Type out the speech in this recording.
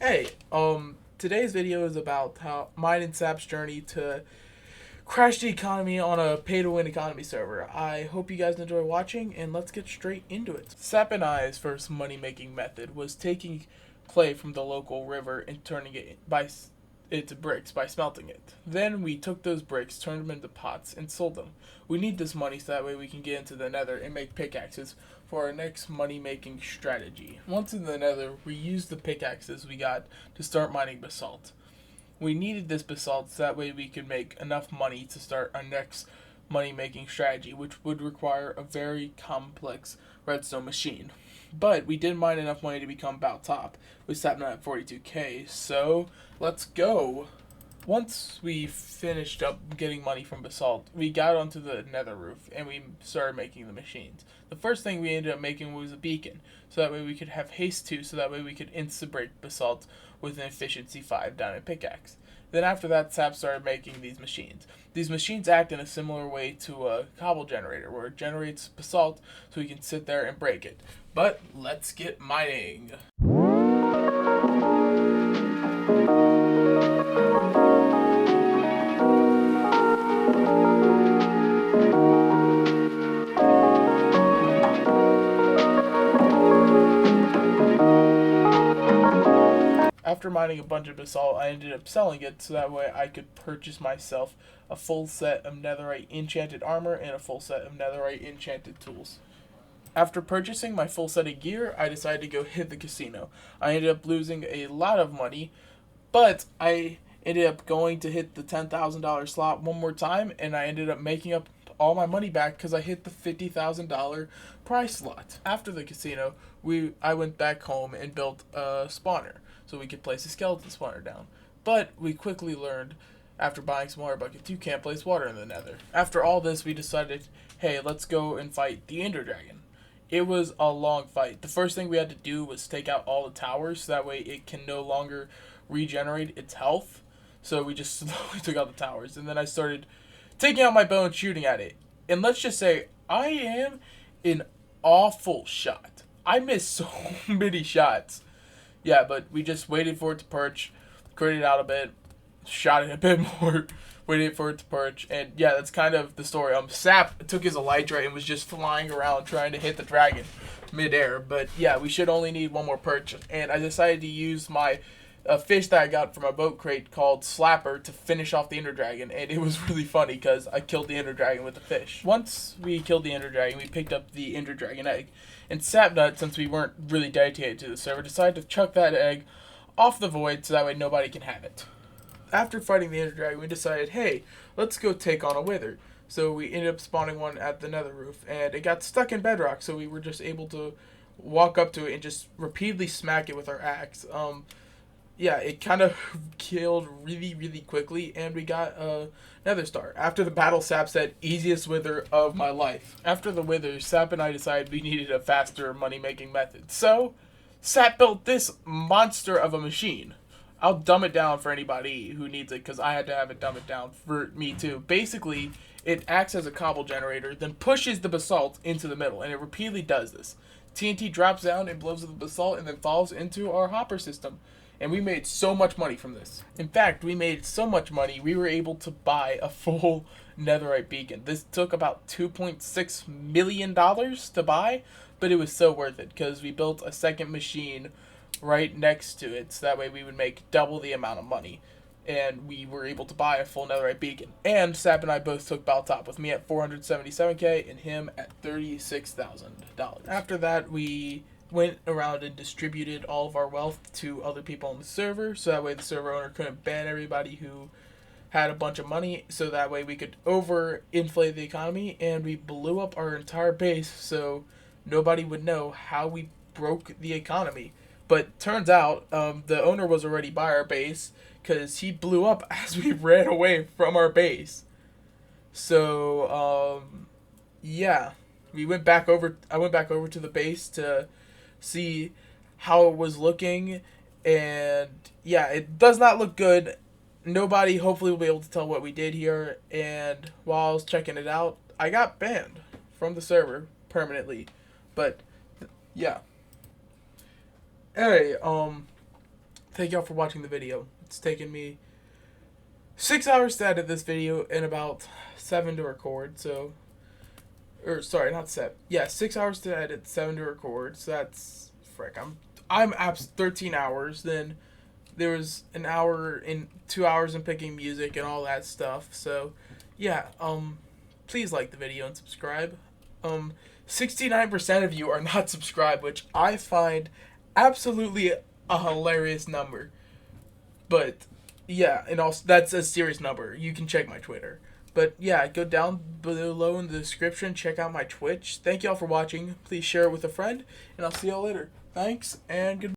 Hey, today's video is about how mine and Sap's journey to crash the economy on a pay-to-win economy server. I hope you guys enjoy watching, and let's get straight into it. Sap and I's first money-making method was taking clay from the local river and turning it to bricks by smelting it. Then we took those bricks, turned them into pots, and sold them. We need this money so that way we can get into the nether and make pickaxes for our next money-making strategy. Once in the nether, we used the pickaxes we got to start mining basalt. We needed this basalt so that way we could make enough money to start our next money-making strategy, which would require a very complex redstone machine. But we did mine enough money to become about top. We sat at 42k, so let's go. Once we finished up getting money from Basalt, we got onto the nether roof and we started making the machines. The first thing we ended up making was a beacon, so that way we could have haste 2, so that way we could insta-break Basalt with an efficiency 5 diamond pickaxe. Then after that, Sap started making these machines. These machines act in a similar way to a cobble generator, where it generates basalt so we can sit there and break it. But let's get mining. After mining a bunch of basalt, I ended up selling it so that way I could purchase myself a full set of netherite enchanted armor and a full set of netherite enchanted tools. After purchasing my full set of gear, I decided to go hit the casino. I ended up losing a lot of money, but I ended up going to hit the $10,000 slot one more time, and I ended up making up all my money back because I hit the $50,000 prize slot. After the casino, I went back home and built a spawner so we could place a skeleton spawner down. But we quickly learned, after buying some water buckets, you can't place water in the nether. After all this, we decided, hey, let's go and fight the Ender Dragon. It was a long fight. The first thing we had to do was take out all the towers so that way it can no longer regenerate its health. So we just slowly took out the towers. And then I started taking out my bow and shooting at it. And let's just say, I am an awful shot. I missed so many shots. Yeah, but we just waited for it to perch, critted out a bit, shot it a bit more, waited for it to perch, and yeah, that's kind of the story. Sap took his elytra and was just flying around trying to hit the dragon midair, but yeah, we should only need one more perch, and I decided to use my fish that I got from a boat crate called Slapper to finish off the Ender Dragon, and it was really funny because I killed the Ender Dragon with the fish. Once we killed the Ender Dragon, we picked up the Ender Dragon egg, and Sapnut, since we weren't really dedicated to the server, decided to chuck that egg off the void so that way nobody can have it. After fighting the Ender Dragon, we decided, hey, let's go take on a Wither. So we ended up spawning one at the nether roof, and it got stuck in bedrock, so we were just able to walk up to it and just repeatedly smack it with our axe. Yeah, it kind of killed really, really quickly, and we got a nether star. After the battle, Sap said, easiest wither of my life. After the wither, Sap and I decided we needed a faster money-making method. So, Sap built this monster of a machine. I'll dumb it down for anybody who needs it, because I had to have it dumb it down for me too. Basically, it acts as a cobble generator, then pushes the basalt into the middle, and it repeatedly does this. TNT drops down and blows up the basalt, and then falls into our hopper system. And we made so much money from this. In fact, we made so much money, we were able to buy a full netherite beacon. This took about $2.6 million to buy, but it was so worth it because we built a second machine right next to it, so that way we would make double the amount of money. And we were able to buy a full netherite beacon. And Sap and I both took Bell Top, with me at 477k and him at $36,000. After that, we went around and distributed all of our wealth to other people on the server, so that way the server owner couldn't ban everybody who had a bunch of money, so that way we could overinflate the economy, and we blew up our entire base so nobody would know how we broke the economy. But turns out the owner was already by our base because he blew up as we ran away from our base. So yeah, I went back over to the base to see how it was looking, and yeah, it does not look good. Nobody hopefully will be able to tell what we did here, and while I was checking it out, I got banned from the server permanently. But yeah. Anyway, thank y'all for watching the video. It's taken me 6 hours to edit this video and about 7 to record, so... Or, sorry, not 7. Yeah, 6 hours to edit, 7 to record, so that's... Frick, I'm 13 hours, then there was an hour in 2 hours in picking music and all that stuff, so... Yeah, please like the video and subscribe. 69% of you are not subscribed, which I find absolutely a hilarious number. But yeah, and also that's a serious number. You can check my Twitter. But yeah, go down below in the description, check out my Twitch. Thank y'all for watching. Please share it with a friend, and I'll see y'all later. Thanks, and goodbye.